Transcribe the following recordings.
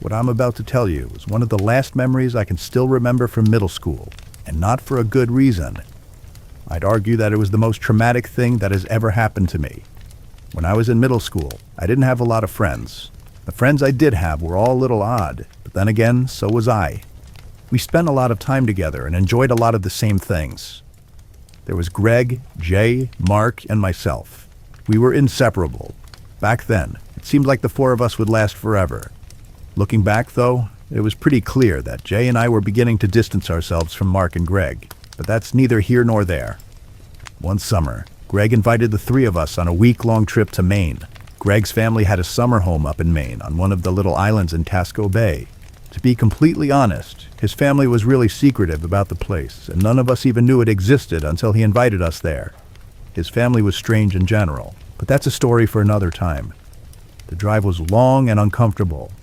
What I'm about to tell you is one of the last memories I can still remember from middle school, and not for a good reason. I'd argue that it was the most traumatic thing that has ever happened to me. When I was in middle school, I didn't have a lot of friends. The friends I did have were all a little odd, but then again, so was I. We spent a lot of time together and enjoyed a lot of the same things. There was Greg, Jay, Mark, and myself. We were inseparable. Back then, it seemed like the four of us would last forever. Looking back, though, it was pretty clear that Jay and I were beginning to distance ourselves from Mark and Greg, but that's neither here nor there. One summer, Greg invited the three of us on a week-long trip to Maine. Greg's family had a summer home up in Maine on one of the little islands in Casco Bay. To be completely honest, his family was really secretive about the place, and none of us even knew it existed until he invited us there. His family was strange in general, but that's a story for another time. The drive was long and uncomfortable.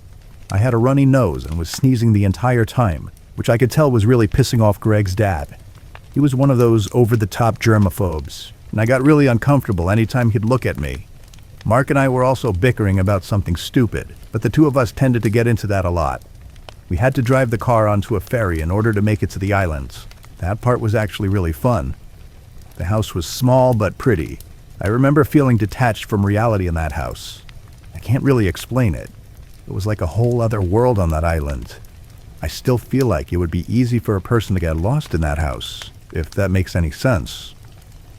I had a runny nose and was sneezing the entire time, which I could tell was really pissing off Greg's dad. He was one of those over-the-top germaphobes, and I got really uncomfortable anytime he'd look at me. Mark and I were also bickering about something stupid, but the two of us tended to get into that a lot. We had to drive the car onto a ferry in order to make it to the islands. That part was actually really fun. The house was small but pretty. I remember feeling detached from reality in that house. I can't really explain it. It was like a whole other world on that island. I still feel like it would be easy for a person to get lost in that house, if that makes any sense.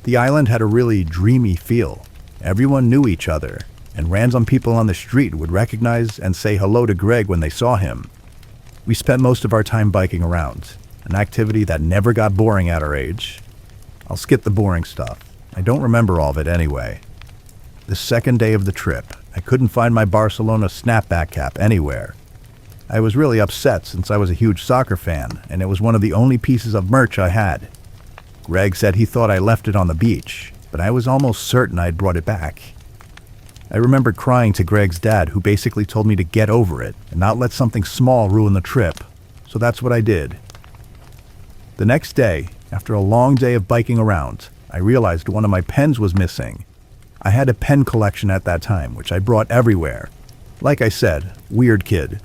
The island had a really dreamy feel. Everyone knew each other, and random people on the street would recognize and say hello to Greg when they saw him. We spent most of our time biking around, an activity that never got boring at our age. I'll skip the boring stuff. I don't remember all of it anyway. The second day of the trip, I couldn't find my Barcelona snapback cap anywhere. I was really upset since I was a huge soccer fan, and it was one of the only pieces of merch I had. Greg said he thought I left it on the beach, but I was almost certain I'd brought it back. I remember crying to Greg's dad, who basically told me to get over it and not let something small ruin the trip, so that's what I did. The next day, after a long day of biking around, I realized one of my pens was missing. I had a pen collection at that time, which I brought everywhere. Like I said, weird kid.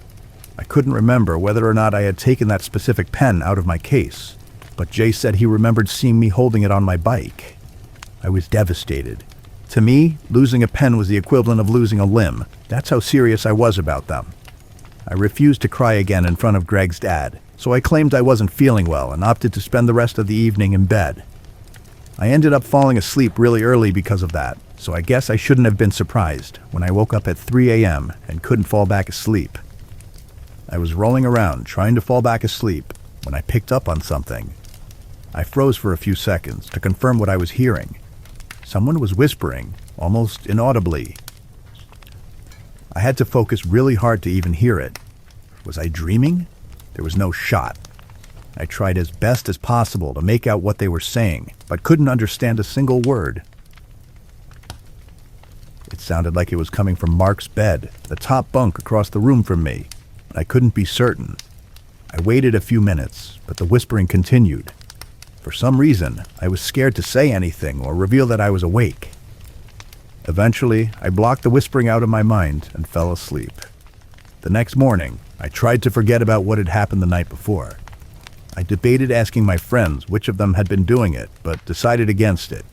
I couldn't remember whether or not I had taken that specific pen out of my case, but Jay said he remembered seeing me holding it on my bike. I was devastated. To me, losing a pen was the equivalent of losing a limb. That's how serious I was about them. I refused to cry again in front of Greg's dad, so I claimed I wasn't feeling well and opted to spend the rest of the evening in bed. I ended up falling asleep really early because of that, so I guess I shouldn't have been surprised when I woke up at 3 a.m. and couldn't fall back asleep. I was rolling around trying to fall back asleep when I picked up on something. I froze for a few seconds to confirm what I was hearing. Someone was whispering, almost inaudibly. I had to focus really hard to even hear it. Was I dreaming? There was no shot. I tried as best as possible to make out what they were saying, but couldn't understand a single word. It sounded like it was coming from Mark's bed, the top bunk across the room from me, but I couldn't be certain. I waited a few minutes, but the whispering continued. For some reason, I was scared to say anything or reveal that I was awake. Eventually, I blocked the whispering out of my mind and fell asleep. The next morning, I tried to forget about what had happened the night before. I debated asking my friends which of them had been doing it, but decided against it.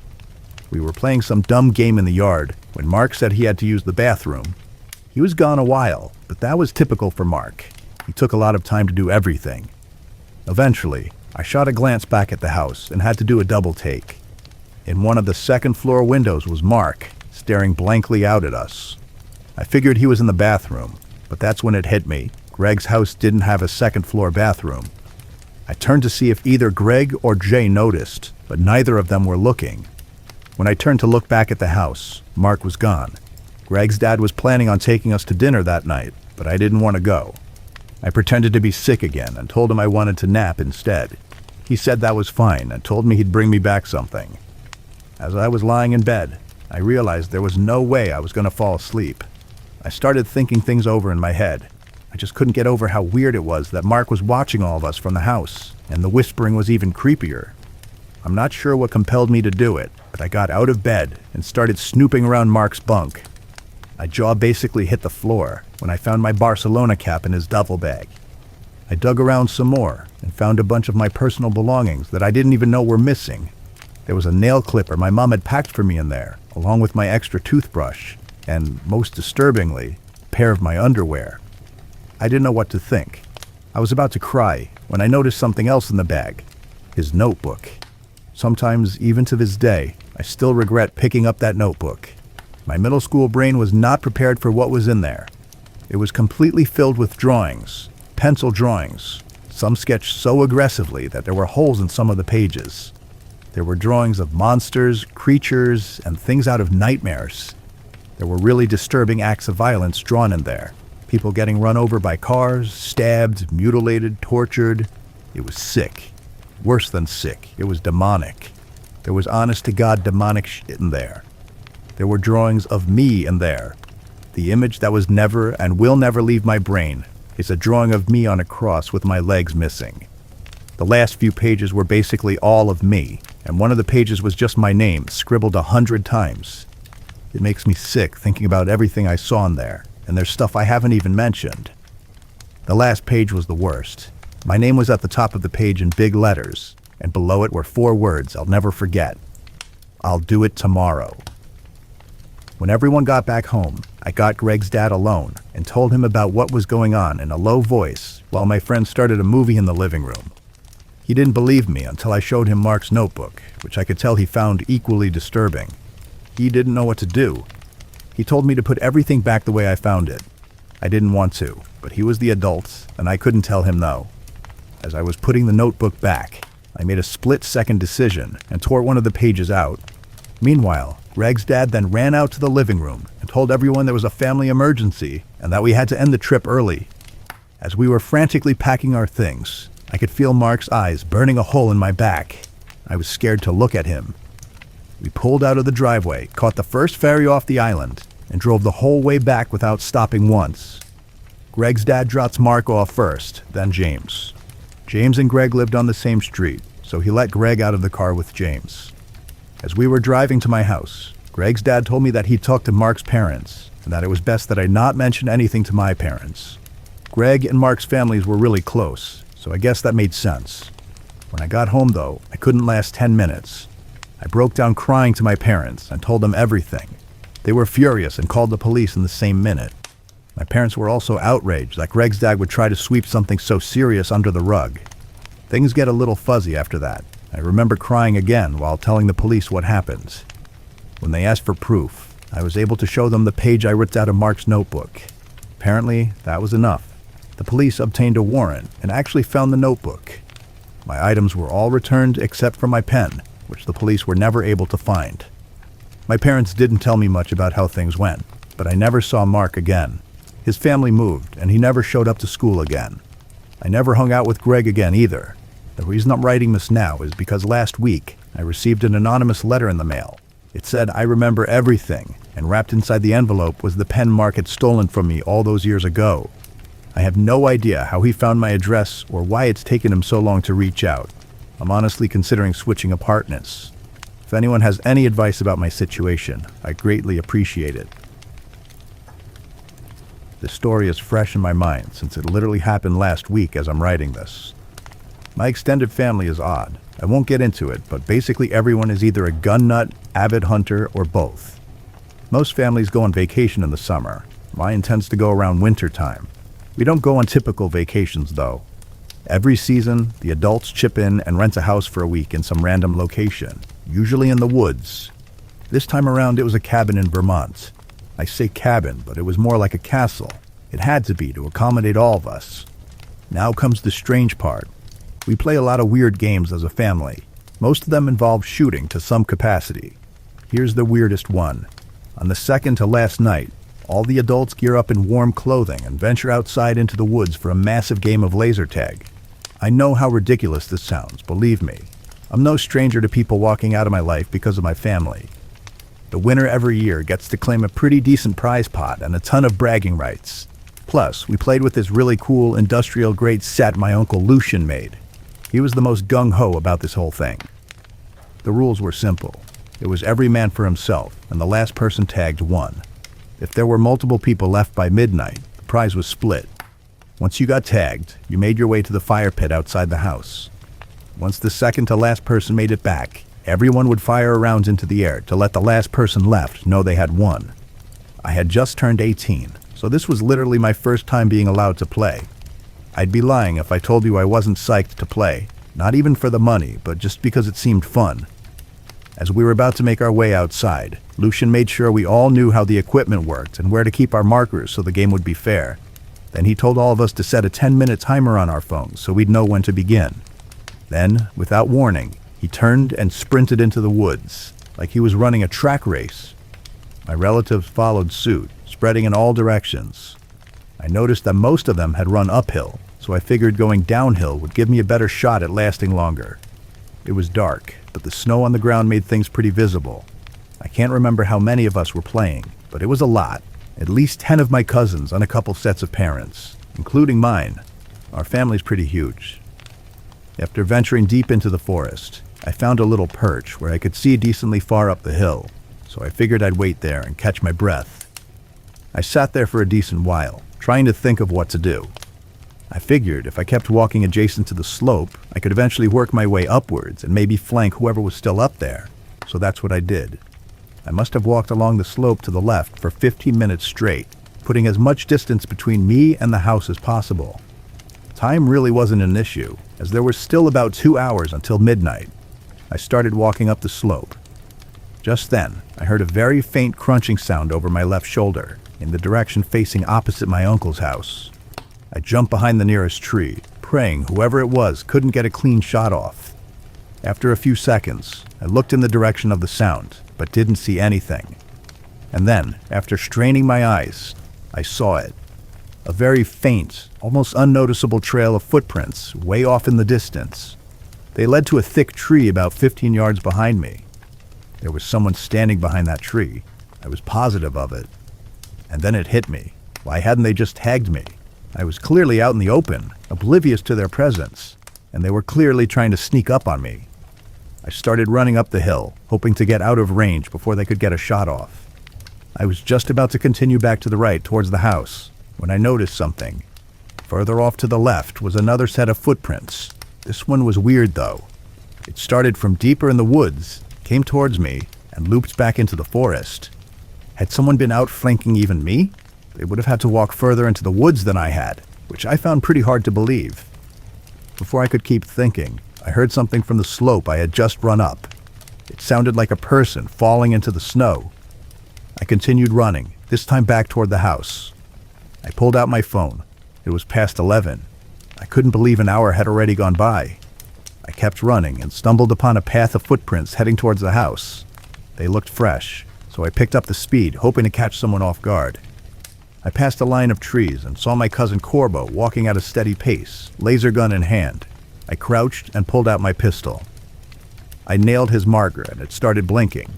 We were playing some dumb game in the yard when Mark said he had to use the bathroom. He was gone a while, but that was typical for Mark. He took a lot of time to do everything. Eventually, I shot a glance back at the house and had to do a double take. In one of the second-floor windows was Mark, staring blankly out at us. I figured he was in the bathroom, but that's when it hit me. Greg's house didn't have a second-floor bathroom. I turned to see if either Greg or Jay noticed, but neither of them were looking. When I turned to look back at the house, Mark was gone. Greg's dad was planning on taking us to dinner that night, but I didn't want to go. I pretended to be sick again and told him I wanted to nap instead. He said that was fine and told me he'd bring me back something. As I was lying in bed, I realized there was no way I was going to fall asleep. I started thinking things over in my head. I just couldn't get over how weird it was that Mark was watching all of us from the house, and the whispering was even creepier. I'm not sure what compelled me to do it, but I got out of bed and started snooping around Mark's bunk. My jaw basically hit the floor when I found my Barcelona cap in his duffel bag. I dug around some more and found a bunch of my personal belongings that I didn't even know were missing. There was a nail clipper my mom had packed for me in there, along with my extra toothbrush, and, most disturbingly, a pair of my underwear. I didn't know what to think. I was about to cry when I noticed something else in the bag. His notebook. Sometimes, even to this day, I still regret picking up that notebook. My middle school brain was not prepared for what was in there. It was completely filled with drawings, pencil drawings, some sketched so aggressively that there were holes in some of the pages. There were drawings of monsters, creatures, and things out of nightmares. There were really disturbing acts of violence drawn in there. People getting run over by cars, stabbed, mutilated, tortured. It was sick. Worse than sick. It was demonic. There was honest-to-God demonic shit in there. There were drawings of me in there. The image that was never and will never leave my brain is a drawing of me on a cross with my legs missing. The last few pages were basically all of me, and one of the pages was just my name, scribbled 100 times. It makes me sick thinking about everything I saw in there, and there's stuff I haven't even mentioned. The last page was the worst. My name was at the top of the page in big letters, and below it were 4 words I'll never forget. I'll do it tomorrow. When everyone got back home, I got Greg's dad alone and told him about what was going on in a low voice while my friend started a movie in the living room. He didn't believe me until I showed him Mark's notebook, which I could tell he found equally disturbing. He didn't know what to do. He told me to put everything back the way I found it. I didn't want to, but he was the adult, and I couldn't tell him no. As I was putting the notebook back, I made a split-second decision and tore one of the pages out. Meanwhile, Greg's dad then ran out to the living room and told everyone there was a family emergency and that we had to end the trip early. As we were frantically packing our things, I could feel Mark's eyes burning a hole in my back. I was scared to look at him. We pulled out of the driveway, caught the first ferry off the island, and drove the whole way back without stopping once. Greg's dad dropped Mark off first, then James. James and Greg lived on the same street, so he let Greg out of the car with James. As we were driving to my house, Greg's dad told me that he'd talked to Mark's parents, and that it was best that I not mention anything to my parents. Greg and Mark's families were really close, so I guess that made sense. When I got home, though, I couldn't last 10 minutes. I broke down crying to my parents and told them everything. They were furious and called the police in the same minute. My parents were also outraged that Greg's dad would try to sweep something so serious under the rug. Things get a little fuzzy after that. I remember crying again while telling the police what happened. When they asked for proof, I was able to show them the page I ripped out of Mark's notebook. Apparently, that was enough. The police obtained a warrant and actually found the notebook. My items were all returned except for my pen, which the police were never able to find. My parents didn't tell me much about how things went, but I never saw Mark again. His family moved, and he never showed up to school again. I never hung out with Greg again either. The reason I'm writing this now is because last week, I received an anonymous letter in the mail. It said, "I remember everything," and wrapped inside the envelope was the pen Mark had stolen from me all those years ago. I have no idea how he found my address or why it's taken him so long to reach out. I'm honestly considering switching apartments. If anyone has any advice about my situation, I greatly appreciate it. This story is fresh in my mind since it literally happened last week as I'm writing this. My extended family is odd. I won't get into it, but basically everyone is either a gun nut, avid hunter, or both. Most families go on vacation in the summer. Mine tends to go around winter time. We don't go on typical vacations, though. Every season, the adults chip in and rent a house for a week in some random location, usually in the woods. This time around, it was a cabin in Vermont. I say cabin, but it was more like a castle. It had to be to accommodate all of us. Now comes the strange part. We play a lot of weird games as a family. Most of them involve shooting to some capacity. Here's the weirdest one. On the second to last night, all the adults gear up in warm clothing and venture outside into the woods for a massive game of laser tag. I know how ridiculous this sounds, believe me. I'm no stranger to people walking out of my life because of my family. The winner every year gets to claim a pretty decent prize pot and a ton of bragging rights. Plus, we played with this really cool industrial-grade set my Uncle Lucian made. He was the most gung-ho about this whole thing. The rules were simple. It was every man for himself, and the last person tagged won. If there were multiple people left by midnight, the prize was split. Once you got tagged, you made your way to the fire pit outside the house. Once the second to last person made it back, everyone would fire rounds into the air to let the last person left know they had won. I had just turned 18, so this was literally my first time being allowed to play. I'd be lying if I told you I wasn't psyched to play, not even for the money, but just because it seemed fun. As we were about to make our way outside, Lucian made sure we all knew how the equipment worked and where to keep our markers so the game would be fair. Then he told all of us to set a 10-minute timer on our phones so we'd know when to begin. Then, without warning, he turned and sprinted into the woods, like he was running a track race. My relatives followed suit, spreading in all directions. I noticed that most of them had run uphill, so I figured going downhill would give me a better shot at lasting longer. It was dark, but the snow on the ground made things pretty visible. I can't remember how many of us were playing, but it was a lot. At least 10 of my cousins and a couple sets of parents, including mine. Our family's pretty huge. After venturing deep into the forest, I found a little perch where I could see decently far up the hill, so I figured I'd wait there and catch my breath. I sat there for a decent while, trying to think of what to do. I figured if I kept walking adjacent to the slope, I could eventually work my way upwards and maybe flank whoever was still up there, so that's what I did. I must have walked along the slope to the left for 15 minutes straight, putting as much distance between me and the house as possible. Time really wasn't an issue, as there were still about 2 hours until midnight. I started walking up the slope. Just then, I heard a very faint crunching sound over my left shoulder, in the direction facing opposite my uncle's house. I jumped behind the nearest tree, praying whoever it was couldn't get a clean shot off. After a few seconds, I looked in the direction of the sound, but didn't see anything. And then, after straining my eyes, I saw it. A very faint, almost unnoticeable trail of footprints way off in the distance. They led to a thick tree about 15 yards behind me. There was someone standing behind that tree. I was positive of it. And then it hit me. Why hadn't they just tagged me? I was clearly out in the open, oblivious to their presence, and they were clearly trying to sneak up on me. I started running up the hill, hoping to get out of range before they could get a shot off. I was just about to continue back to the right towards the house when I noticed something. Further off to the left was another set of footprints. This one was weird, though. It started from deeper in the woods, came towards me, and looped back into the forest. Had someone been out flanking even me? They would have had to walk further into the woods than I had, which I found pretty hard to believe. Before I could keep thinking, I heard something from the slope I had just run up. It sounded like a person falling into the snow. I continued running, this time back toward the house. I pulled out my phone. It was past 11. I couldn't believe an hour had already gone by. I kept running and stumbled upon a path of footprints heading towards the house. They looked fresh, so I picked up the speed, hoping to catch someone off guard. I passed a line of trees and saw my cousin Corbo walking at a steady pace, laser gun in hand. I crouched and pulled out my pistol. I nailed his marker and it started blinking.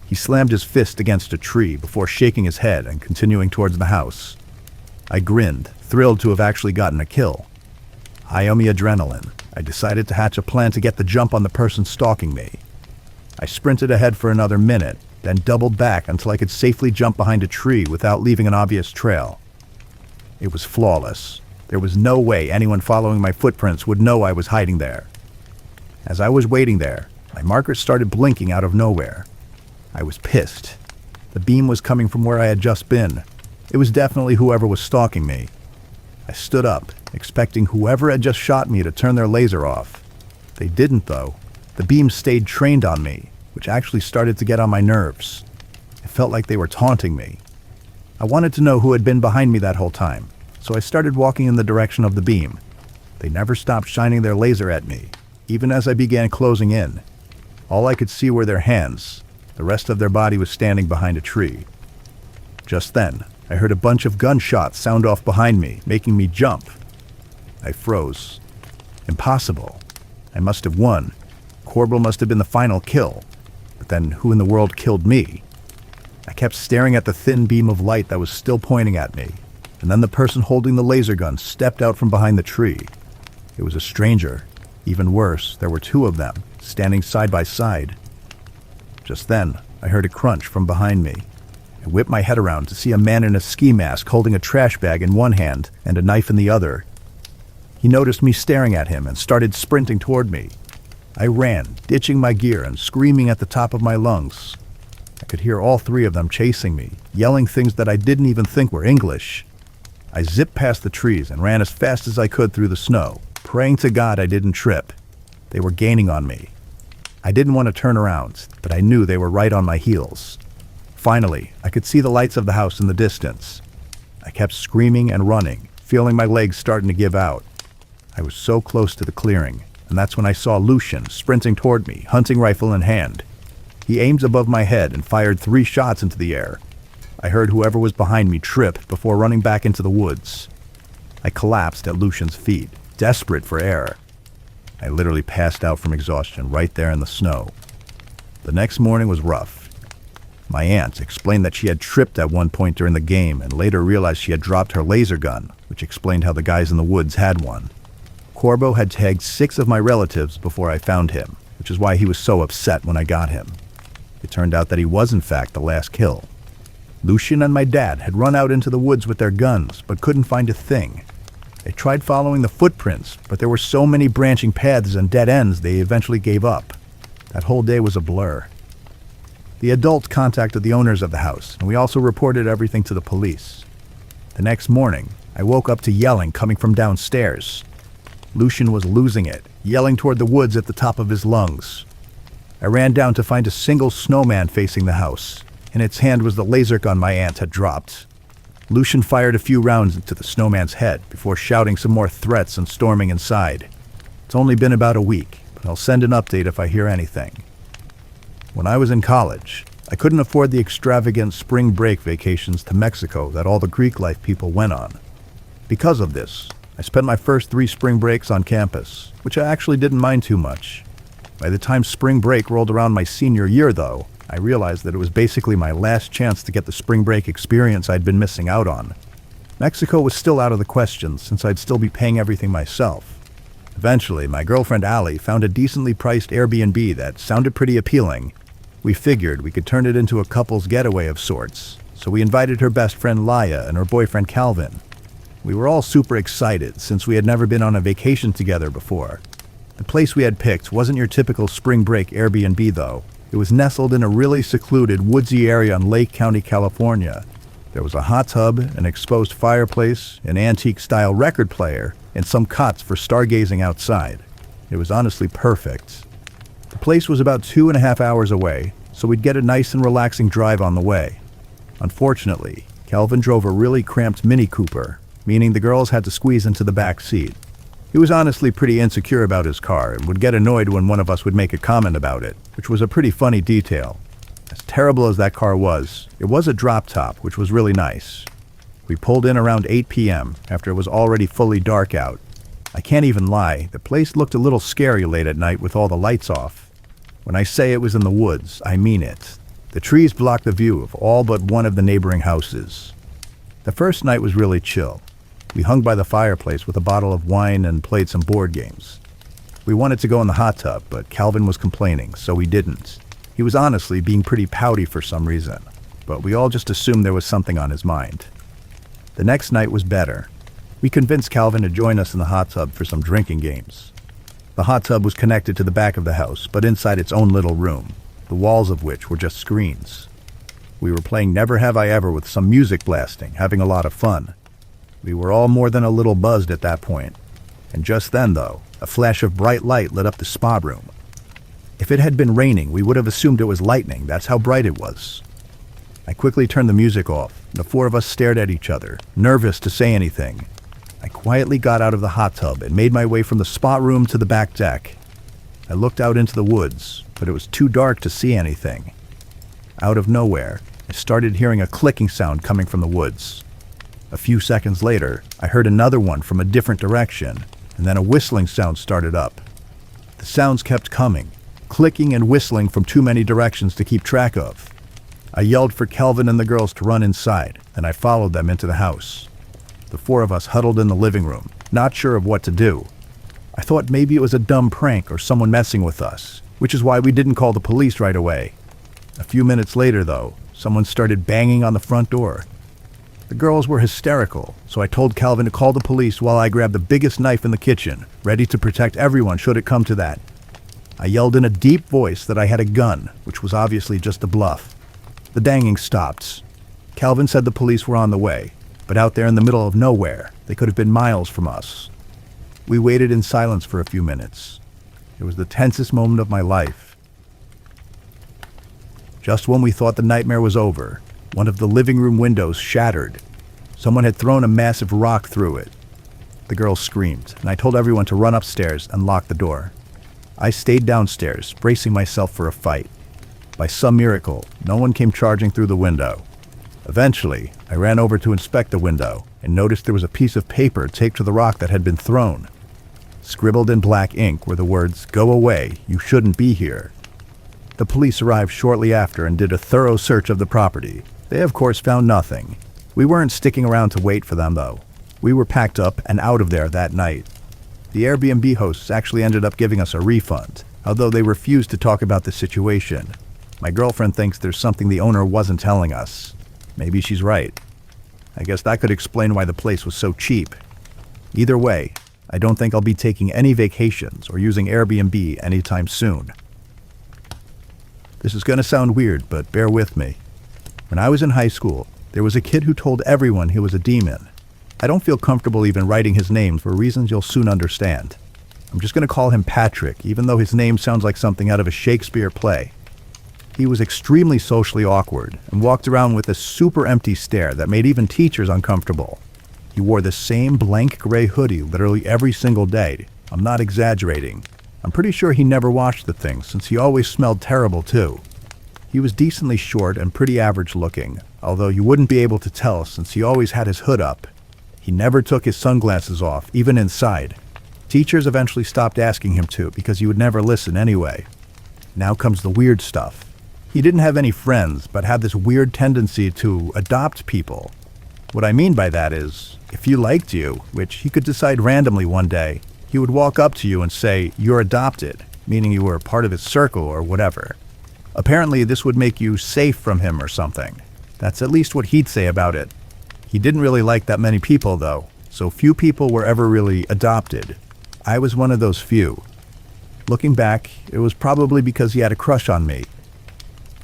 He slammed his fist against a tree before shaking his head and continuing towards the house. I grinned, thrilled to have actually gotten a kill. High on the adrenaline, I decided to hatch a plan to get the jump on the person stalking me. I sprinted ahead for another minute, then doubled back until I could safely jump behind a tree without leaving an obvious trail. It was flawless. There was no way anyone following my footprints would know I was hiding there. As I was waiting there, my marker started blinking out of nowhere. I was pissed. The beam was coming from where I had just been. It was definitely whoever was stalking me. I stood up, expecting whoever had just shot me to turn their laser off. They didn't, though. The beam stayed trained on me, which actually started to get on my nerves. It felt like they were taunting me. I wanted to know who had been behind me that whole time, so I started walking in the direction of the beam. They never stopped shining their laser at me, even as I began closing in. All I could see were their hands. The rest of their body was standing behind a tree. Just then, I heard a bunch of gunshots sound off behind me, making me jump. I froze. Impossible. I must have won. Corbo must have been the final kill. But then who in the world killed me? I kept staring at the thin beam of light that was still pointing at me, and then the person holding the laser gun stepped out from behind the tree. It was a stranger. Even worse, there were two of them, standing side by side. Just then, I heard a crunch from behind me. I whipped my head around to see a man in a ski mask holding a trash bag in one hand and a knife in the other. He noticed me staring at him and started sprinting toward me. I ran, ditching my gear and screaming at the top of my lungs. I could hear all three of them chasing me, yelling things that I didn't even think were English. I zipped past the trees and ran as fast as I could through the snow, praying to God I didn't trip. They were gaining on me. I didn't want to turn around, but I knew they were right on my heels. Finally, I could see the lights of the house in the distance. I kept screaming and running, feeling my legs starting to give out. I was so close to the clearing, and that's when I saw Lucian sprinting toward me, hunting rifle in hand. He aimed above my head and fired 3 shots into the air. I heard whoever was behind me trip before running back into the woods. I collapsed at Lucian's feet, desperate for air. I literally passed out from exhaustion right there in the snow. The next morning was rough. My aunt explained that she had tripped at one point during the game and later realized she had dropped her laser gun, which explained how the guys in the woods had one. Corbo had tagged 6 of my relatives before I found him, which is why he was so upset when I got him. It turned out that he was in fact the last kill. Lucian and my dad had run out into the woods with their guns, but couldn't find a thing. They tried following the footprints, but there were so many branching paths and dead ends they eventually gave up. That whole day was a blur. The adults contacted the owners of the house, and we also reported everything to the police. The next morning, I woke up to yelling coming from downstairs. Lucian was losing it, yelling toward the woods at the top of his lungs. I ran down to find a single snowman facing the house. In its hand was the laser gun my aunt had dropped. Lucian fired a few rounds into the snowman's head before shouting some more threats and storming inside. It's only been about a week, but I'll send an update if I hear anything. When I was in college, I couldn't afford the extravagant spring break vacations to Mexico that all the Greek life people went on. Because of this, I spent my first 3 spring breaks on campus, which I actually didn't mind too much. By the time spring break rolled around my senior year, though, I realized that it was basically my last chance to get the spring break experience I'd been missing out on. Mexico was still out of the question since I'd still be paying everything myself. Eventually, my girlfriend Allie found a decently priced Airbnb that sounded pretty appealing. We figured we could turn it into a couple's getaway of sorts, so we invited her best friend Laya and her boyfriend Calvin. We were all super excited since we had never been on a vacation together before. The place we had picked wasn't your typical spring break Airbnb though. It was nestled in a really secluded, woodsy area in Lake County, California. There was a hot tub, an exposed fireplace, an antique-style record player, and some cots for stargazing outside. It was honestly perfect. The place was about 2.5 hours away, so we'd get a nice and relaxing drive on the way. Unfortunately, Calvin drove a really cramped Mini Cooper, meaning the girls had to squeeze into the back seat. He was honestly pretty insecure about his car and would get annoyed when one of us would make a comment about it, which was a pretty funny detail. As terrible as that car was, it was a drop top, which was really nice. We pulled in around 8 p.m. after it was already fully dark out. I can't even lie, the place looked a little scary late at night with all the lights off. When I say it was in the woods, I mean it. The trees blocked the view of all but one of the neighboring houses. The first night was really chill. We hung by the fireplace with a bottle of wine and played some board games. We wanted to go in the hot tub, but Calvin was complaining, so we didn't. He was honestly being pretty pouty for some reason, but we all just assumed there was something on his mind. The next night was better. We convinced Calvin to join us in the hot tub for some drinking games. The hot tub was connected to the back of the house, but inside its own little room, the walls of which were just screens. We were playing Never Have I Ever with some music blasting, having a lot of fun. We were all more than a little buzzed at that point. And just then, though, a flash of bright light lit up the spa room. If it had been raining, we would have assumed it was lightning. That's how bright it was. I quickly turned the music off. The 4 of us stared at each other, nervous to say anything. I quietly got out of the hot tub and made my way from the spa room to the back deck. I looked out into the woods, but it was too dark to see anything. Out of nowhere, I started hearing a clicking sound coming from the woods. A few seconds later, I heard another one from a different direction, and then a whistling sound started up. The sounds kept coming, clicking and whistling from too many directions to keep track of. I yelled for Kelvin and the girls to run inside, and I followed them into the house. The 4 of us huddled in the living room, not sure of what to do. I thought maybe it was a dumb prank or someone messing with us, which is why we didn't call the police right away. A few minutes later, though, someone started banging on the front door. The girls were hysterical, so I told Calvin to call the police while I grabbed the biggest knife in the kitchen, ready to protect everyone should it come to that. I yelled in a deep voice that I had a gun, which was obviously just a bluff. The banging stopped. Calvin said the police were on the way, but out there in the middle of nowhere, they could have been miles from us. We waited in silence for a few minutes. It was the tensest moment of my life. Just when we thought the nightmare was over, one of the living room windows shattered. Someone had thrown a massive rock through it. The girls screamed, and I told everyone to run upstairs and lock the door. I stayed downstairs, bracing myself for a fight. By some miracle, no one came charging through the window. Eventually, I ran over to inspect the window and noticed there was a piece of paper taped to the rock that had been thrown. Scribbled in black ink were the words, "Go away, you shouldn't be here." The police arrived shortly after and did a thorough search of the property. They, of course, found nothing. We weren't sticking around to wait for them, though. We were packed up and out of there that night. The Airbnb hosts actually ended up giving us a refund, although they refused to talk about the situation. My girlfriend thinks there's something the owner wasn't telling us. Maybe she's right. I guess that could explain why the place was so cheap. Either way, I don't think I'll be taking any vacations or using Airbnb anytime soon. This is going to sound weird, but bear with me. When I was in high school, there was a kid who told everyone he was a demon. I don't feel comfortable even writing his name for reasons you'll soon understand. I'm just going to call him Patrick, even though his name sounds like something out of a Shakespeare play. He was extremely socially awkward and walked around with a super empty stare that made even teachers uncomfortable. He wore the same blank gray hoodie literally every single day. I'm not exaggerating. I'm pretty sure he never washed the thing since he always smelled terrible too. He was decently short and pretty average looking, although you wouldn't be able to tell since he always had his hood up. He never took his sunglasses off, even inside. Teachers eventually stopped asking him to because he would never listen anyway. Now comes the weird stuff. He didn't have any friends, but had this weird tendency to adopt people. What I mean by that is, if he liked you, which he could decide randomly one day, he would walk up to you and say, "You're adopted," meaning you were part of his circle or whatever. Apparently, this would make you safe from him or something. That's at least what he'd say about it. He didn't really like that many people, though, so few people were ever really adopted. I was one of those few. Looking back, it was probably because he had a crush on me.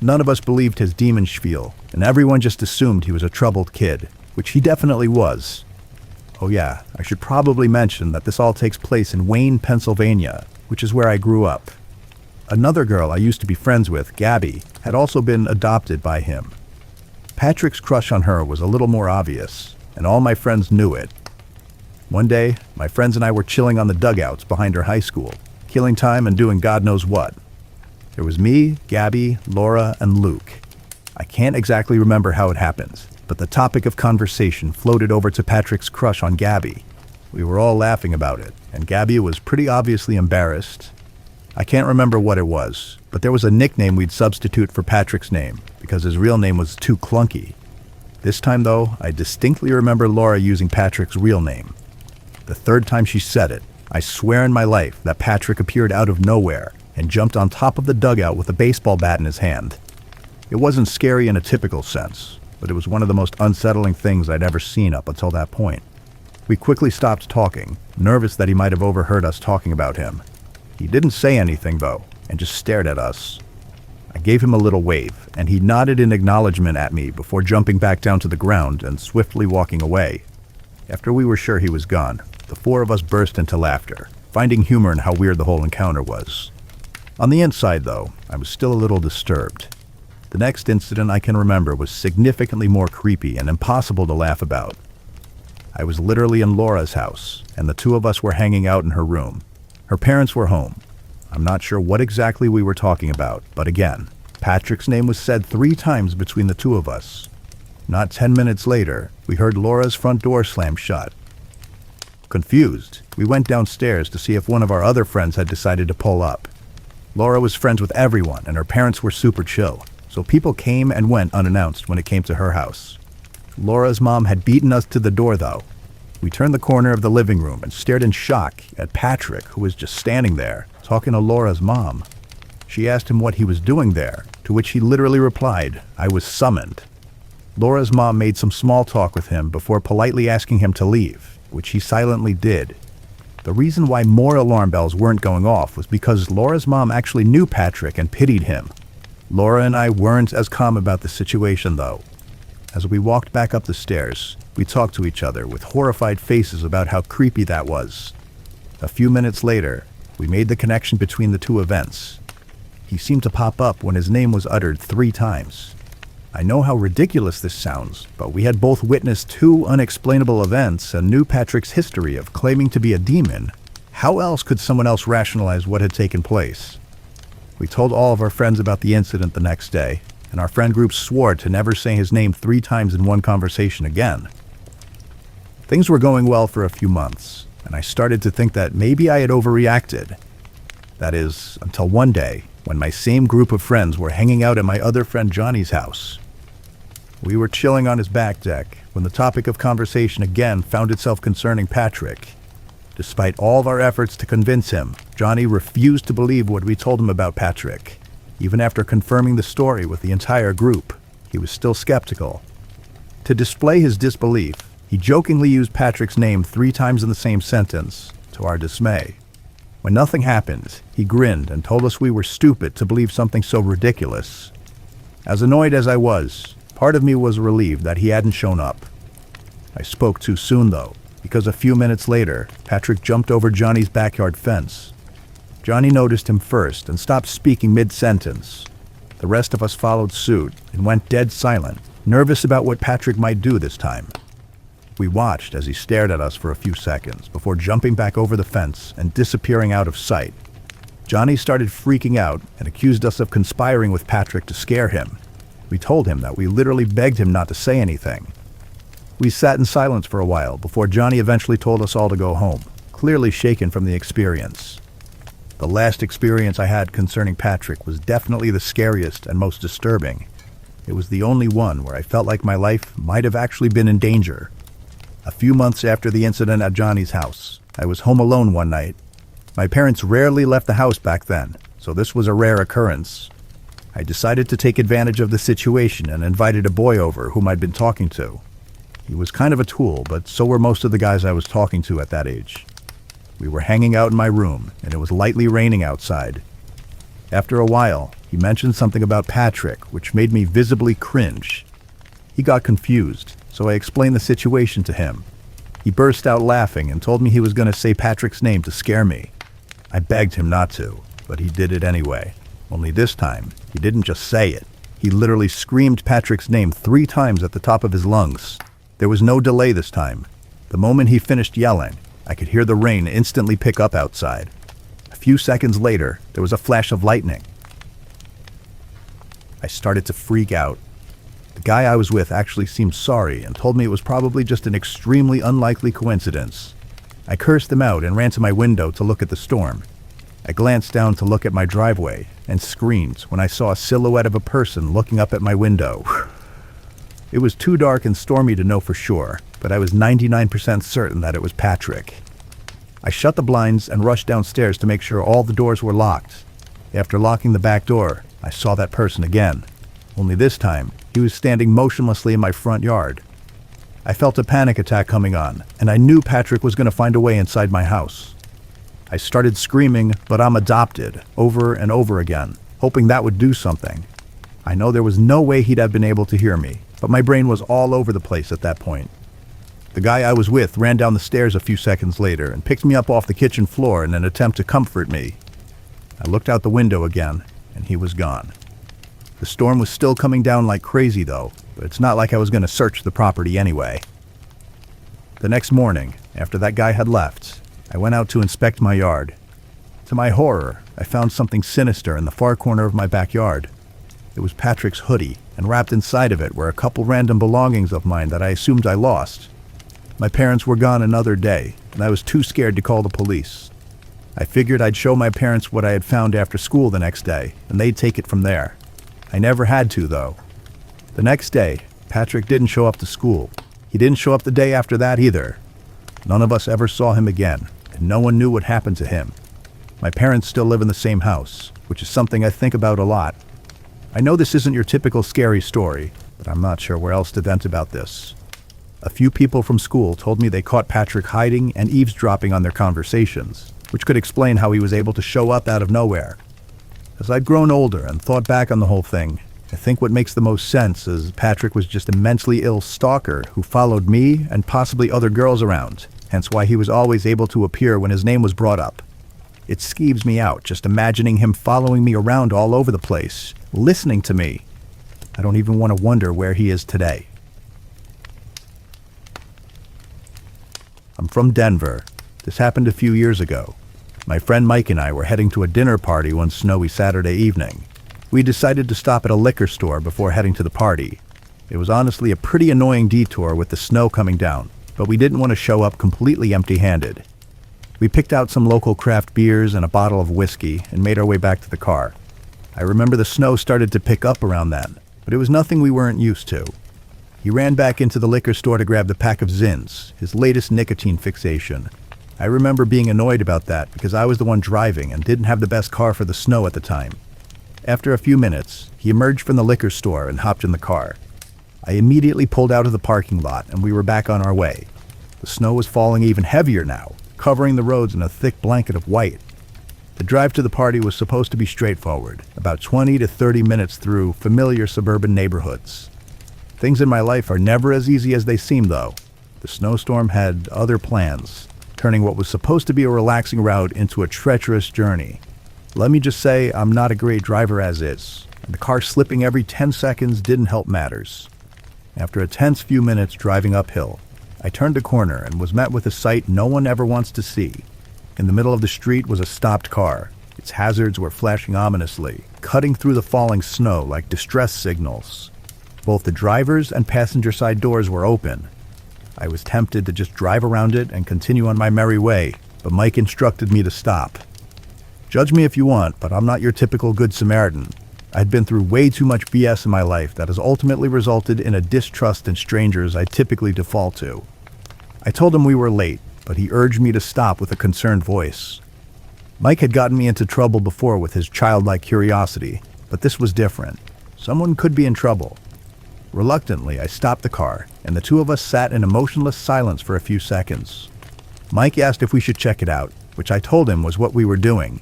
None of us believed his demon spiel, and everyone just assumed he was a troubled kid, which he definitely was. Oh yeah, I should probably mention that this all takes place in Wayne, Pennsylvania, which is where I grew up. Another girl I used to be friends with, Gabby, had also been adopted by him. Patrick's crush on her was a little more obvious, and all my friends knew it. One day, my friends and I were chilling on the dugouts behind her high school, killing time and doing God knows what. There was me, Gabby, Laura, and Luke. I can't exactly remember how it happened, but the topic of conversation floated over to Patrick's crush on Gabby. We were all laughing about it, and Gabby was pretty obviously embarrassed. I can't remember what it was, but there was a nickname we'd substitute for Patrick's name because his real name was too clunky. This time, though, I distinctly remember Laura using Patrick's real name. The third time she said it, I swear in my life that Patrick appeared out of nowhere and jumped on top of the dugout with a baseball bat in his hand. It wasn't scary in a typical sense, but it was one of the most unsettling things I'd ever seen up until that point. We quickly stopped talking, nervous that he might have overheard us talking about him. He didn't say anything, though, and just stared at us. I gave him a little wave, and he nodded in acknowledgement at me before jumping back down to the ground and swiftly walking away. After we were sure he was gone, the four of us burst into laughter, finding humor in how weird the whole encounter was. On the inside, though, I was still a little disturbed. The next incident I can remember was significantly more creepy and impossible to laugh about. I was literally in Laura's house, and the two of us were hanging out in her room. Her parents were home. I'm not sure what exactly we were talking about, but again, Patrick's name was said 3 times between the two of us. Not 10 minutes later, we heard Laura's front door slam shut. Confused, we went downstairs to see if one of our other friends had decided to pull up. Laura was friends with everyone, and her parents were super chill, so people came and went unannounced when it came to her house. Laura's mom had beaten us to the door, though. We turned the corner of the living room and stared in shock at Patrick, who was just standing there, talking to Laura's mom. She asked him what he was doing there, to which he literally replied, "I was summoned." Laura's mom made some small talk with him before politely asking him to leave, which he silently did. The reason why more alarm bells weren't going off was because Laura's mom actually knew Patrick and pitied him. Laura and I weren't as calm about the situation, though. As we walked back up the stairs, we talked to each other with horrified faces about how creepy that was. A few minutes later, we made the connection between the two events. He seemed to pop up when his name was uttered 3 times. I know how ridiculous this sounds, but we had both witnessed 2 unexplainable events and knew Patrick's history of claiming to be a demon. How else could someone else rationalize what had taken place? We told all of our friends about the incident the next day, and our friend group swore to never say his name 3 times in one conversation again. Things were going well for a few months, and I started to think that maybe I had overreacted. That is, until one day, when my same group of friends were hanging out at my other friend Johnny's house. We were chilling on his back deck when the topic of conversation again found itself concerning Patrick. Despite all of our efforts to convince him, Johnny refused to believe what we told him about Patrick. Even after confirming the story with the entire group, he was still skeptical. To display his disbelief, he jokingly used Patrick's name 3 times in the same sentence, to our dismay. When nothing happened, he grinned and told us we were stupid to believe something so ridiculous. As annoyed as I was, part of me was relieved that he hadn't shown up. I spoke too soon, though, because a few minutes later, Patrick jumped over Johnny's backyard fence. Johnny noticed him first and stopped speaking mid-sentence. The rest of us followed suit and went dead silent, nervous about what Patrick might do this time. We watched as he stared at us for a few seconds before jumping back over the fence and disappearing out of sight. Johnny started freaking out and accused us of conspiring with Patrick to scare him. We told him that we literally begged him not to say anything. We sat in silence for a while before Johnny eventually told us all to go home, clearly shaken from the experience. The last experience I had concerning Patrick was definitely the scariest and most disturbing. It was the only one where I felt like my life might have actually been in danger. A few months after the incident at Johnny's house, I was home alone one night. My parents rarely left the house back then, so this was a rare occurrence. I decided to take advantage of the situation and invited a boy over whom I'd been talking to. He was kind of a tool, but so were most of the guys I was talking to at that age. We were hanging out in my room, and it was lightly raining outside. After a while, he mentioned something about Patrick, which made me visibly cringe. He got confused, so I explained the situation to him. He burst out laughing and told me he was going to say Patrick's name to scare me. I begged him not to, but he did it anyway. Only this time, he didn't just say it. He literally screamed Patrick's name 3 times at the top of his lungs. There was no delay this time. The moment he finished yelling, I could hear the rain instantly pick up outside. A few seconds later, there was a flash of lightning. I started to freak out. The guy I was with actually seemed sorry and told me it was probably just an extremely unlikely coincidence. I cursed him out and ran to my window to look at the storm. I glanced down to look at my driveway and screamed when I saw a silhouette of a person looking up at my window. It was too dark and stormy to know for sure, but I was 99% certain that it was Patrick. I shut the blinds and rushed downstairs to make sure all the doors were locked. After locking the back door, I saw that person again. Only this time, he was standing motionlessly in my front yard. I felt a panic attack coming on, and I knew Patrick was going to find a way inside my house. I started screaming, "But I'm adopted," over and over again, hoping that would do something. I know there was no way he'd have been able to hear me, but my brain was all over the place at that point. The guy I was with ran down the stairs a few seconds later and picked me up off the kitchen floor in an attempt to comfort me. I looked out the window again, and he was gone. The storm was still coming down like crazy, though, but it's not like I was going to search the property anyway. The next morning, after that guy had left, I went out to inspect my yard. To my horror, I found something sinister in the far corner of my backyard. It was Patrick's hoodie, and wrapped inside of it were a couple random belongings of mine that I assumed I lost. My parents were gone another day, and I was too scared to call the police. I figured I'd show my parents what I had found after school the next day, and they'd take it from there. I never had to, though. The next day, Patrick didn't show up to school. He didn't show up the day after that either. None of us ever saw him again, and no one knew what happened to him. My parents still live in the same house, which is something I think about a lot. I know this isn't your typical scary story, but I'm not sure where else to vent about this. A few people from school told me they caught Patrick hiding and eavesdropping on their conversations, which could explain how he was able to show up out of nowhere. As I'd grown older and thought back on the whole thing, I think what makes the most sense is Patrick was just a mentally ill stalker who followed me and possibly other girls around, hence why he was always able to appear when his name was brought up. It skeeves me out just imagining him following me around all over the place, listening to me. I don't even want to wonder where he is today. I'm from Denver. This happened a few years ago. My friend Mike and I were heading to a dinner party one snowy Saturday evening. We decided to stop at a liquor store before heading to the party. It was honestly a pretty annoying detour with the snow coming down, but we didn't want to show up completely empty-handed. We picked out some local craft beers and a bottle of whiskey and made our way back to the car. I remember the snow started to pick up around then, but it was nothing we weren't used to. He ran back into the liquor store to grab the pack of Zins, his latest nicotine fixation. I remember being annoyed about that because I was the one driving and didn't have the best car for the snow at the time. After a few minutes, he emerged from the liquor store and hopped in the car. I immediately pulled out of the parking lot and we were back on our way. The snow was falling even heavier now, covering the roads in a thick blanket of white. The drive to the party was supposed to be straightforward, about 20 to 30 minutes through familiar suburban neighborhoods. Things in my life are never as easy as they seem, though. The snowstorm had other plans, turning what was supposed to be a relaxing route into a treacherous journey. Let me just say I'm not a great driver as is, and the car slipping every 10 seconds didn't help matters. After a tense few minutes driving uphill, I turned a corner and was met with a sight no one ever wants to see. In the middle of the street was a stopped car. Its hazards were flashing ominously, cutting through the falling snow like distress signals. Both the driver's and passenger side doors were open. I was tempted to just drive around it and continue on my merry way, but Mike instructed me to stop. Judge me if you want, but I'm not your typical Good Samaritan. I'd been through way too much BS in my life that has ultimately resulted in a distrust in strangers I typically default to. I told him we were late, but he urged me to stop with a concerned voice. Mike had gotten me into trouble before with his childlike curiosity, but this was different. Someone could be in trouble. Reluctantly, I stopped the car, and the two of us sat in emotionless silence for a few seconds. Mike asked if we should check it out, which I told him was what we were doing.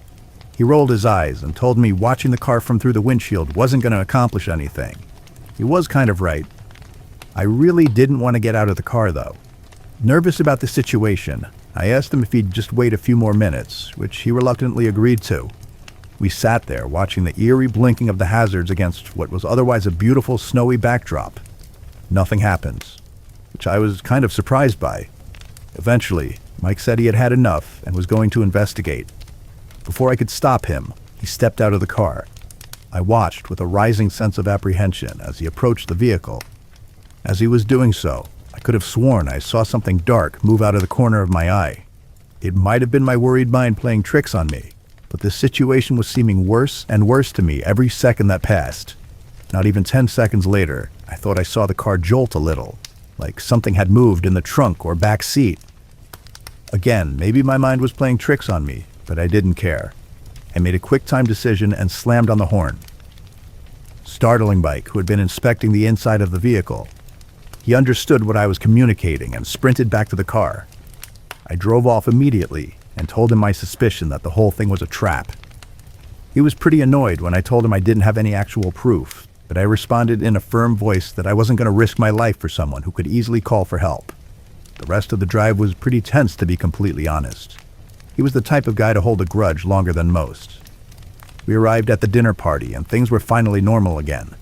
He rolled his eyes and told me watching the car from through the windshield wasn't going to accomplish anything. He was kind of right. I really didn't want to get out of the car, though. Nervous about the situation, I asked him if he'd just wait a few more minutes, which he reluctantly agreed to. We sat there watching the eerie blinking of the hazards against what was otherwise a beautiful snowy backdrop. Nothing happened, which I was kind of surprised by. Eventually, Mike said he had had enough and was going to investigate. Before I could stop him, he stepped out of the car. I watched with a rising sense of apprehension as he approached the vehicle. As he was doing so, I could have sworn I saw something dark move out of the corner of my eye. It might have been my worried mind playing tricks on me, but the situation was seeming worse and worse to me every second that passed. Not even 10 seconds later, I thought I saw the car jolt a little, like something had moved in the trunk or back seat. Again, maybe my mind was playing tricks on me, but I didn't care. I made a quick-time decision and slammed on the horn. Startling Mike, who had been inspecting the inside of the vehicle. He understood what I was communicating and sprinted back to the car. I drove off immediately and told him my suspicion that the whole thing was a trap. He was pretty annoyed when I told him I didn't have any actual proof, but I responded in a firm voice that I wasn't going to risk my life for someone who could easily call for help. The rest of the drive was pretty tense, to be completely honest. He was the type of guy to hold a grudge longer than most. We arrived at the dinner party and things were finally normal again.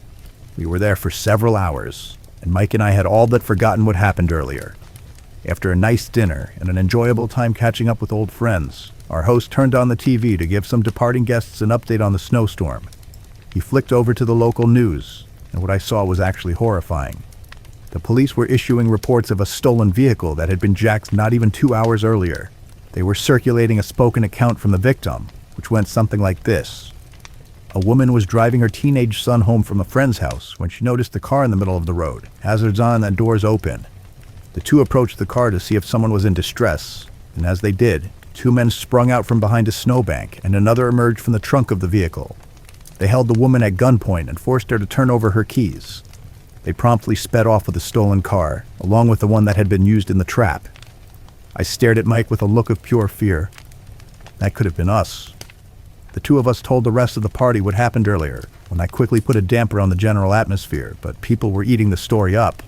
We were there for several hours, and Mike and I had all but forgotten what happened earlier. After a nice dinner and an enjoyable time catching up with old friends, our host turned on the TV to give some departing guests an update on the snowstorm. He flicked over to the local news, and what I saw was actually horrifying. The police were issuing reports of a stolen vehicle that had been jacked not even 2 hours earlier. They were circulating a spoken account from the victim, which went something like this. A woman was driving her teenage son home from a friend's house when she noticed the car in the middle of the road, hazards on and doors open. The two approached the car to see if someone was in distress, and as they did, Two men sprung out from behind a snowbank, and another emerged from the trunk of the vehicle. They held the woman at gunpoint and forced her to turn over her keys. They promptly sped off with the stolen car, along with the one that had been used in the trap. I stared at Mike with a look of pure fear. That could have been us. The two of us told the rest of the party what happened earlier, when I quickly put a damper on the general atmosphere, but people were eating the story up.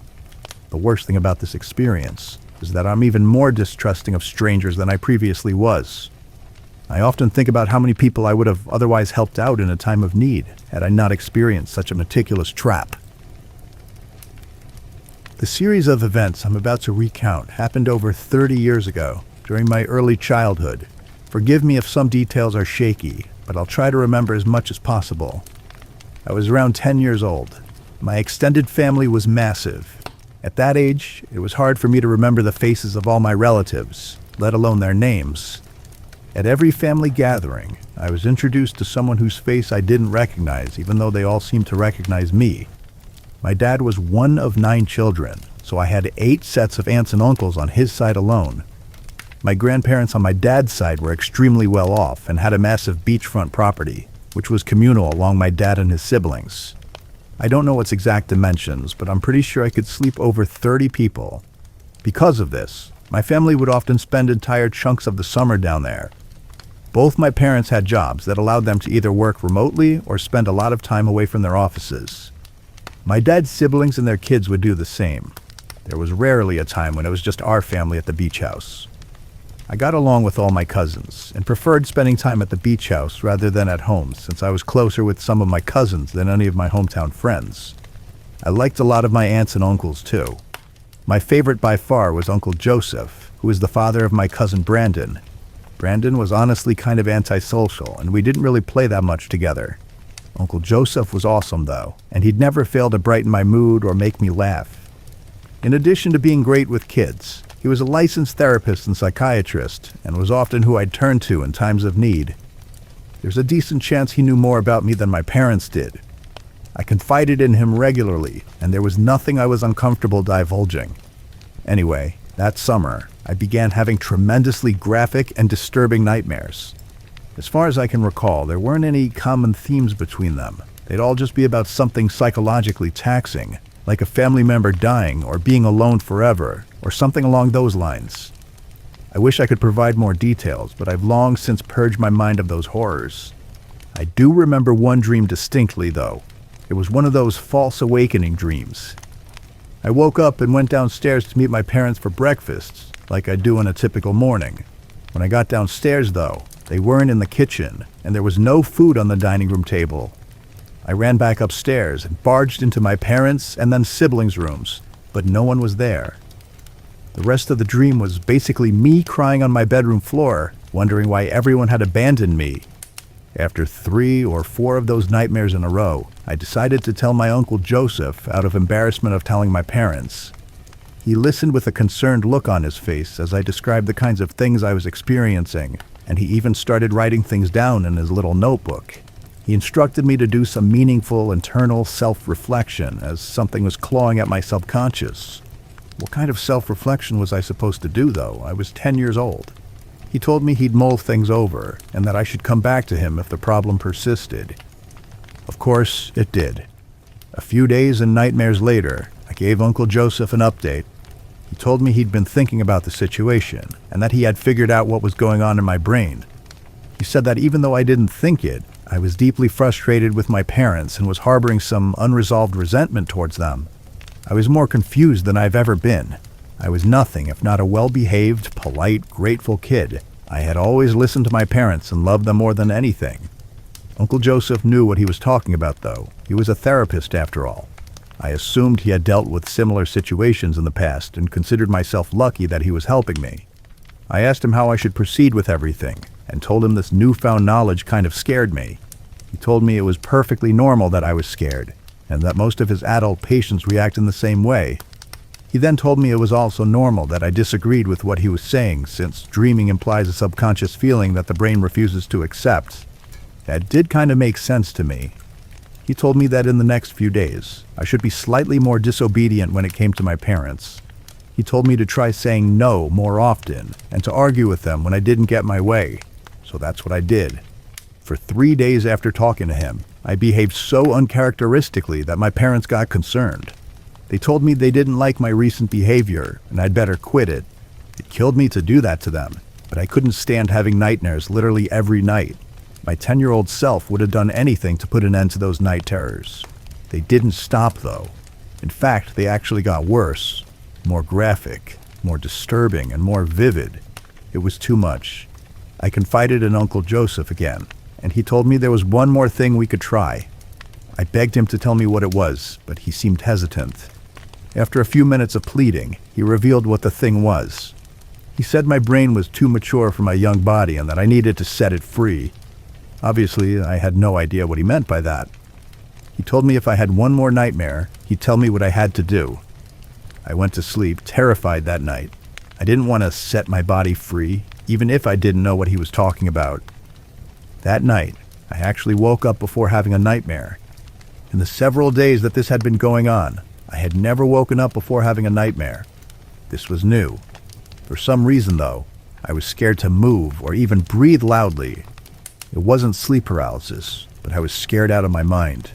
The worst thing about this experience is that I'm even more distrusting of strangers than I previously was. I often think about how many people I would have otherwise helped out in a time of need had I not experienced such a meticulous trap. The series of events I'm about to recount happened over 30 years ago, during my early childhood. Forgive me if some details are shaky, but I'll try to remember as much as possible. I was around 10 years old. My extended family was massive. At that age, it was hard for me to remember the faces of all my relatives, let alone their names. At every family gathering, I was introduced to someone whose face I didn't recognize, even though they all seemed to recognize me. My dad was one of 9 children, so I had 8 sets of aunts and uncles on his side alone. My grandparents on my dad's side were extremely well off and had a massive beachfront property, which was communal along my dad and his siblings. I don't know its exact dimensions, but I'm pretty sure I could sleep over 30 people. Because of this, my family would often spend entire chunks of the summer down there. Both my parents had jobs that allowed them to either work remotely or spend a lot of time away from their offices. My dad's siblings and their kids would do the same. There was rarely a time when it was just our family at the beach house. I got along with all my cousins and preferred spending time at the beach house rather than at home, since I was closer with some of my cousins than any of my hometown friends. I liked a lot of my aunts and uncles too. My favorite by far was Uncle Joseph, who was the father of my cousin Brandon. Brandon was honestly kind of antisocial, and we didn't really play that much together. Uncle Joseph was awesome though, and he'd never fail to brighten my mood or make me laugh. In addition to being great with kids, he was a licensed therapist and psychiatrist, and was often who I'd turn to in times of need. There's a decent chance he knew more about me than my parents did. I confided in him regularly, and there was nothing I was uncomfortable divulging. Anyway, that summer, I began having tremendously graphic and disturbing nightmares. As far as I can recall, there weren't any common themes between them. They'd all just be about something psychologically taxing, like a family member dying or being alone forever, or something along those lines. I wish I could provide more details, but I've long since purged my mind of those horrors. I do remember one dream distinctly, though. It was one of those false awakening dreams. I woke up and went downstairs to meet my parents for breakfast, like I do on a typical morning. When I got downstairs, though, they weren't in the kitchen, and there was no food on the dining room table. I ran back upstairs and barged into my parents' and then siblings' rooms, but no one was there. The rest of the dream was basically me crying on my bedroom floor, wondering why everyone had abandoned me. After 3 or 4 of those nightmares in a row, I decided to tell my Uncle Joseph out of embarrassment of telling my parents. He listened with a concerned look on his face as I described the kinds of things I was experiencing, and he even started writing things down in his little notebook. He instructed me to do some meaningful internal self-reflection, as something was clawing at my subconscious. What kind of self-reflection was I supposed to do, though? I was 10 years old. He told me he'd mull things over, and that I should come back to him if the problem persisted. Of course, it did. A few days and nightmares later, I gave Uncle Joseph an update. He told me he'd been thinking about the situation, and that he had figured out what was going on in my brain. He said that even though I didn't think it, I was deeply frustrated with my parents and was harboring some unresolved resentment towards them. I was more confused than I've ever been. I was nothing if not a well-behaved, polite, grateful kid. I had always listened to my parents and loved them more than anything. Uncle Joseph knew what he was talking about, though. He was a therapist, after all. I assumed he had dealt with similar situations in the past and considered myself lucky that he was helping me. I asked him how I should proceed with everything, and told him this newfound knowledge kind of scared me. He told me it was perfectly normal that I was scared, and that most of his adult patients react in the same way. He then told me it was also normal that I disagreed with what he was saying, since dreaming implies a subconscious feeling that the brain refuses to accept. That did kind of make sense to me. He told me that in the next few days, I should be slightly more disobedient when it came to my parents. He told me to try saying no more often and to argue with them when I didn't get my way. So that's what I did. For 3 days after talking to him, I behaved so uncharacteristically that my parents got concerned. They told me they didn't like my recent behavior and I'd better quit it. It killed me to do that to them, but I couldn't stand having nightmares literally every night. My 10-year-old self would have done anything to put an end to those night terrors. They didn't stop, though. In fact, they actually got worse, more graphic, more disturbing, and more vivid. It was too much. I confided in Uncle Joseph again, and he told me there was one more thing we could try. I begged him to tell me what it was, but he seemed hesitant. After a few minutes of pleading, he revealed what the thing was. He said my brain was too mature for my young body and that I needed to set it free. Obviously, I had no idea what he meant by that. He told me if I had one more nightmare, he'd tell me what I had to do. I went to sleep, terrified that night. I didn't want to set my body free, even if I didn't know what he was talking about. That night, I actually woke up before having a nightmare. In the several days that this had been going on, I had never woken up before having a nightmare. This was new. For some reason, though, I was scared to move or even breathe loudly. It wasn't sleep paralysis, but I was scared out of my mind.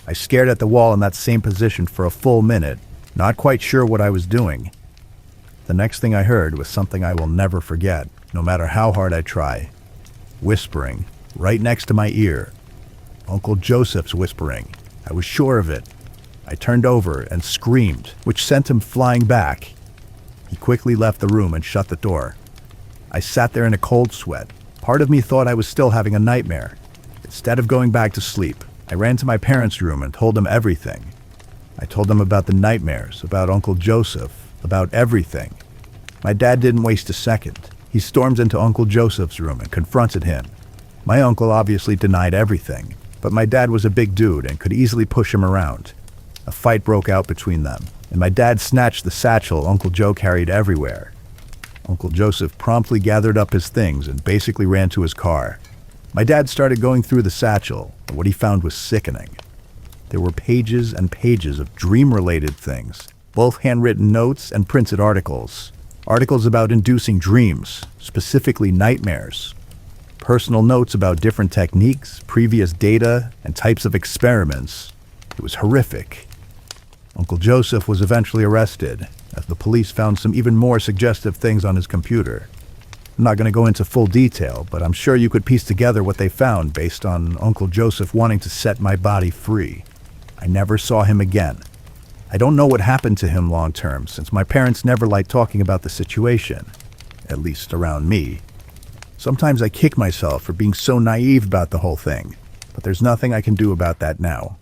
I stared at the wall in that same position for a full minute, not quite sure what I was doing. The next thing I heard was something I will never forget, no matter how hard I try. Whispering, right next to my ear. Uncle Joseph's whispering. I was sure of it. I turned over and screamed, which sent him flying back. He quickly left the room and shut the door. I sat there in a cold sweat. Part of me thought I was still having a nightmare. Instead of going back to sleep, I ran to my parents' room and told them everything. I told them about the nightmares, about Uncle Joseph, about everything. My dad didn't waste a second. He stormed into Uncle Joseph's room and confronted him. My uncle obviously denied everything, but my dad was a big dude and could easily push him around. A fight broke out between them, and my dad snatched the satchel Uncle Joe carried everywhere. Uncle Joseph promptly gathered up his things and basically ran to his car. My dad started going through the satchel, and what he found was sickening. There were pages and pages of dream-related things, both handwritten notes and printed articles. Articles about inducing dreams, specifically nightmares. Personal notes about different techniques, previous data, and types of experiments. It was horrific. Uncle Joseph was eventually arrested, as the police found some even more suggestive things on his computer. I'm not going to go into full detail, but I'm sure you could piece together what they found based on Uncle Joseph wanting to set my body free. I never saw him again. I don't know what happened to him long term, since my parents never liked talking about the situation, at least around me. Sometimes I kick myself for being so naive about the whole thing, but there's nothing I can do about that now.